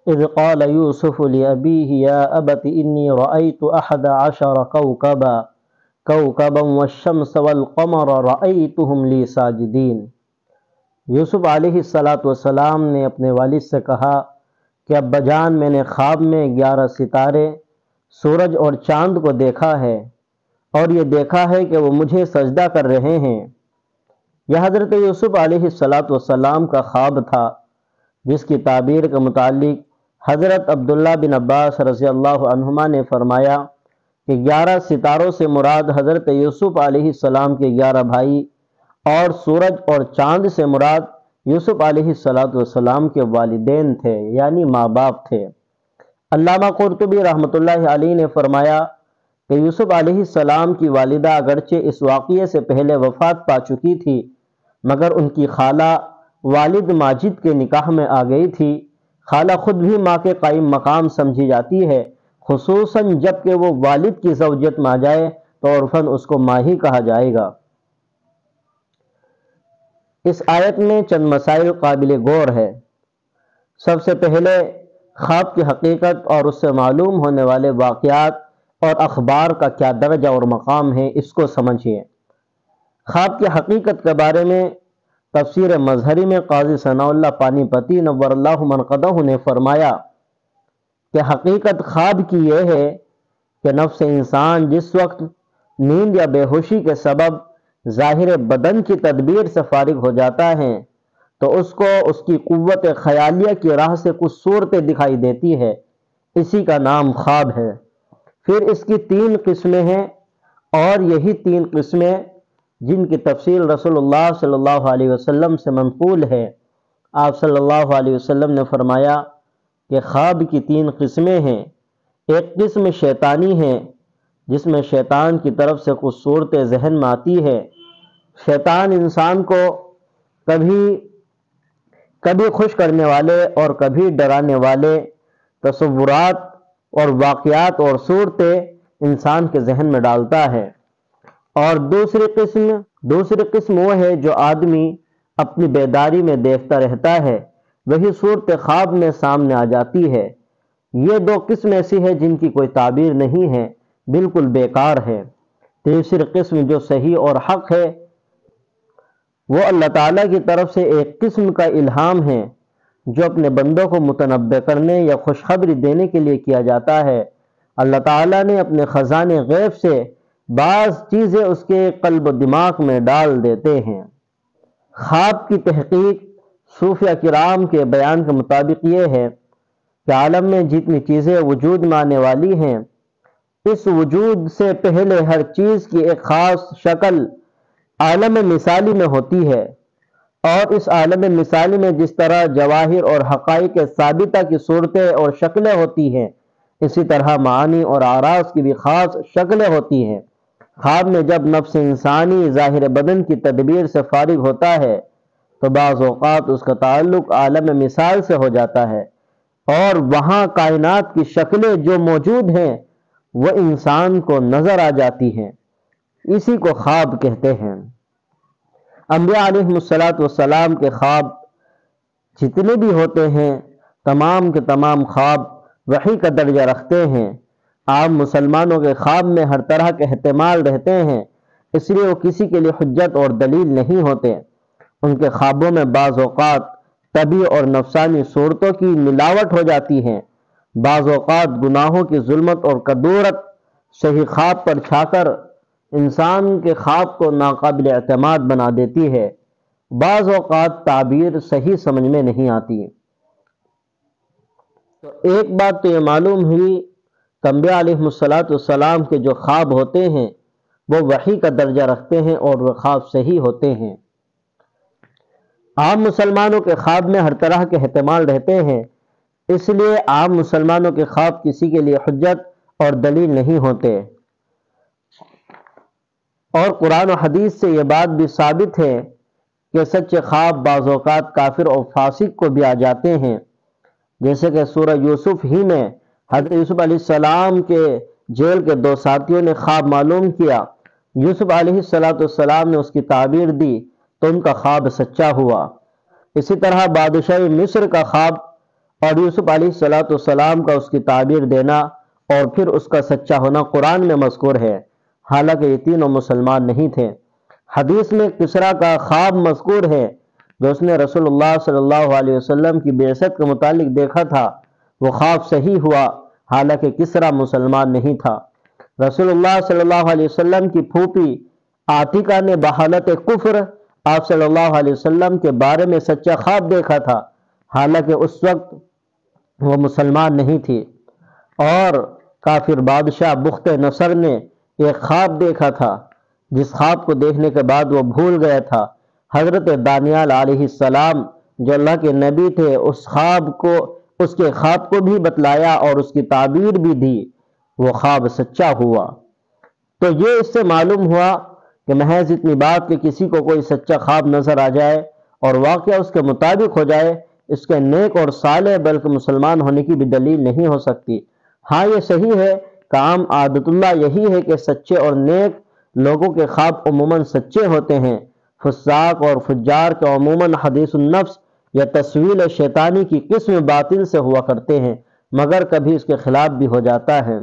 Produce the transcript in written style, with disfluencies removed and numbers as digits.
اذ قال یوسف لأبیہ یا ابت انی رأیت 11 کوكبا والشمس والقمر رأیتهم لی ساجدین۔ یوسف علیہ السلام نے اپنے والد سے کہا کہ ابا جان، میں نے خواب میں 11 ستارے، سورج اور چاند کو دیکھا ہے، اور یہ دیکھا ہے کہ وہ مجھے سجدہ کر رہے ہیں۔ یہ حضرت یوسف علیہ السلام کا خواب تھا، جس کی تعبیر کے متعلق حضرت عبداللہ بن عباس رضی اللہ عنہما نے فرمایا کہ 11 ستاروں سے مراد حضرت یوسف علیہ السلام کے 11 بھائی، اور سورج اور چاند سے مراد یوسف علیہ السلام کے والدین تھے، یعنی ماں باپ تھے۔ علامہ قرطبی رحمۃ اللہ علیہ نے فرمایا کہ یوسف علیہ السلام کی والدہ اگرچہ اس واقعے سے پہلے وفات پا چکی تھی، مگر ان کی خالہ والد ماجد کے نکاح میں آ گئی تھی۔ خالہ خود بھی ماں کے قائم مقام سمجھی جاتی ہے، خصوصاً جب کہ وہ والد کی زوجیت میں آ جائے تو عرفاً اس کو ماں ہی کہا جائے گا۔ اس آیت میں چند مسائل قابل غور ہے۔ سب سے پہلے خواب کی حقیقت اور اس سے معلوم ہونے والے واقعات اور اخبار کا کیا درجہ اور مقام ہے، اس کو سمجھیے۔ خواب کی حقیقت کے بارے میں تفسیر مظہری میں قاضی ثناء اللہ پانی پتی نور اللہ منقدہ نے فرمایا کہ حقیقت خواب کی یہ ہے کہ نفس انسان جس وقت نیند یا بے ہوشی کے سبب ظاہر بدن کی تدبیر سے فارغ ہو جاتا ہے تو اس کو اس کی قوت خیالیہ کی راہ سے کچھ صورتیں دکھائی دیتی ہے، اسی کا نام خواب ہے۔ پھر اس کی 3 قسمیں ہیں، اور یہی 3 قسمیں جن کی تفصیل رسول اللہ صلی اللہ علیہ وسلم سے منقول ہے۔ آپ صلی اللہ علیہ وسلم نے فرمایا کہ خواب کی 3 قسمیں ہیں۔ ایک قسم شیطانی ہے، جس میں شیطان کی طرف سے کچھ صورتیں ذہن میں آتی ہے۔ شیطان انسان کو کبھی خوش کرنے والے اور کبھی ڈرانے والے تصورات اور واقعات اور صورتیں انسان کے ذہن میں ڈالتا ہے۔ اور دوسری قسم وہ ہے جو آدمی اپنی بیداری میں دیکھتا رہتا ہے، وہی صورت خواب میں سامنے آ جاتی ہے۔ یہ 2 قسم ایسی ہے جن کی کوئی تعبیر نہیں ہے، بالکل بیکار ہے۔ تیسری قسم جو صحیح اور حق ہے وہ اللہ تعالیٰ کی طرف سے ایک قسم کا الہام ہے جو اپنے بندوں کو متنبہ کرنے یا خوشخبری دینے کے لیے کیا جاتا ہے۔ اللہ تعالیٰ نے اپنے خزانے غیب سے بعض چیزیں اس کے قلب و دماغ میں ڈال دیتے ہیں۔ خواب کی تحقیق صوفیہ کرام کے بیان کے مطابق یہ ہے کہ عالم میں جتنی چیزیں وجود میں آنے والی ہیں، اس وجود سے پہلے ہر چیز کی ایک خاص شکل عالم مثالی میں ہوتی ہے، اور اس عالم مثالی میں جس طرح جواہر اور حقائق ثابتہ کی صورتیں اور شکلیں ہوتی ہیں، اسی طرح معانی اور اعراض کی بھی خاص شکلیں ہوتی ہیں۔ خواب میں جب نفس انسانی ظاہر بدن کی تدبیر سے فارغ ہوتا ہے تو بعض اوقات اس کا تعلق عالم مثال سے ہو جاتا ہے، اور وہاں کائنات کی شکلیں جو موجود ہیں وہ انسان کو نظر آ جاتی ہیں۔ اسی کو خواب کہتے ہیں۔ انبیاء علیہ السلام کے خواب جتنے بھی ہوتے ہیں، تمام کے تمام خواب وحی کا درجہ رکھتے ہیں۔ عام مسلمانوں کے خواب میں ہر طرح کے احتمال رہتے ہیں، اس لیے وہ کسی کے لیے حجت اور دلیل نہیں ہوتے۔ ان کے خوابوں میں بعض اوقات طبعی اور نفسانی صورتوں کی ملاوٹ ہو جاتی ہے، بعض اوقات گناہوں کی ظلمت اور کدورت صحیح خواب پر چھا کر انسان کے خواب کو ناقابل اعتماد بنا دیتی ہے، بعض اوقات تعبیر صحیح سمجھ میں نہیں آتی۔ تو ایک بات تو یہ معلوم ہوئی کہ انبیاء علیہ السلام کے جو خواب ہوتے ہیں وہ وحی کا درجہ رکھتے ہیں اور وہ خواب صحیح ہوتے ہیں۔ عام مسلمانوں کے خواب میں ہر طرح کے احتمال رہتے ہیں، اس لیے عام مسلمانوں کے خواب کسی کے لیے حجت اور دلیل نہیں ہوتے۔ اور قرآن و حدیث سے یہ بات بھی ثابت ہے کہ سچے خواب بعض اوقات کافر اور فاسق کو بھی آ جاتے ہیں، جیسے کہ سورہ یوسف ہی میں حضرت یوسف علیہ السلام کے جیل کے 2 ساتھیوں نے خواب معلوم کیا، یوسف علیہ السلام نے اس کی تعبیر دی تو ان کا خواب سچا ہوا۔ اسی طرح بادشاہ مصر کا خواب اور یوسف علیہ السلام کا اس کی تعبیر دینا اور پھر اس کا سچا ہونا قرآن میں مذکور ہے، حالانکہ یہ تینوں مسلمان نہیں تھے۔ حدیث میں کسرا کا خواب مذکور ہے جو اس نے رسول اللہ صلی اللہ علیہ وسلم کی بعثت کے متعلق دیکھا تھا، وہ خواب صحیح ہوا، حالانکہ کسرا مسلمان نہیں تھا۔ رسول اللہ صلی اللہ علیہ وسلم کی پھوپھی عاتقہ نے بحالت کفر آپ صلی اللہ علیہ وسلم کے بارے میں سچا خواب دیکھا تھا، حالانکہ اس وقت وہ مسلمان نہیں تھی۔ اور کافر بادشاہ بخت نصر نے ایک خواب دیکھا تھا جس خواب کو دیکھنے کے بعد وہ بھول گیا تھا۔ حضرت دانیال علیہ السلام جو اللہ کے نبی تھے اس کے خواب کو بھی بتلایا اور اس کی تعبیر بھی دی، وہ خواب سچا ہوا۔ تو یہ اس سے معلوم ہوا کہ محض اتنی بات کہ کسی کو کوئی سچا خواب نظر آ جائے اور واقعہ اس کے مطابق ہو جائے، اس کے نیک اور صالح بلکہ مسلمان ہونے کی بھی دلیل نہیں ہو سکتی۔ ہاں یہ صحیح ہے کہ عام عادت اللہ یہی ہے کہ سچے اور نیک لوگوں کے خواب عموماً سچے ہوتے ہیں، فساق اور فجار کے عموماً حدیث النفس یا تسویل شیطانی کی قسم باطل سے ہوا کرتے ہیں، مگر کبھی اس کے خلاف بھی ہو جاتا ہے۔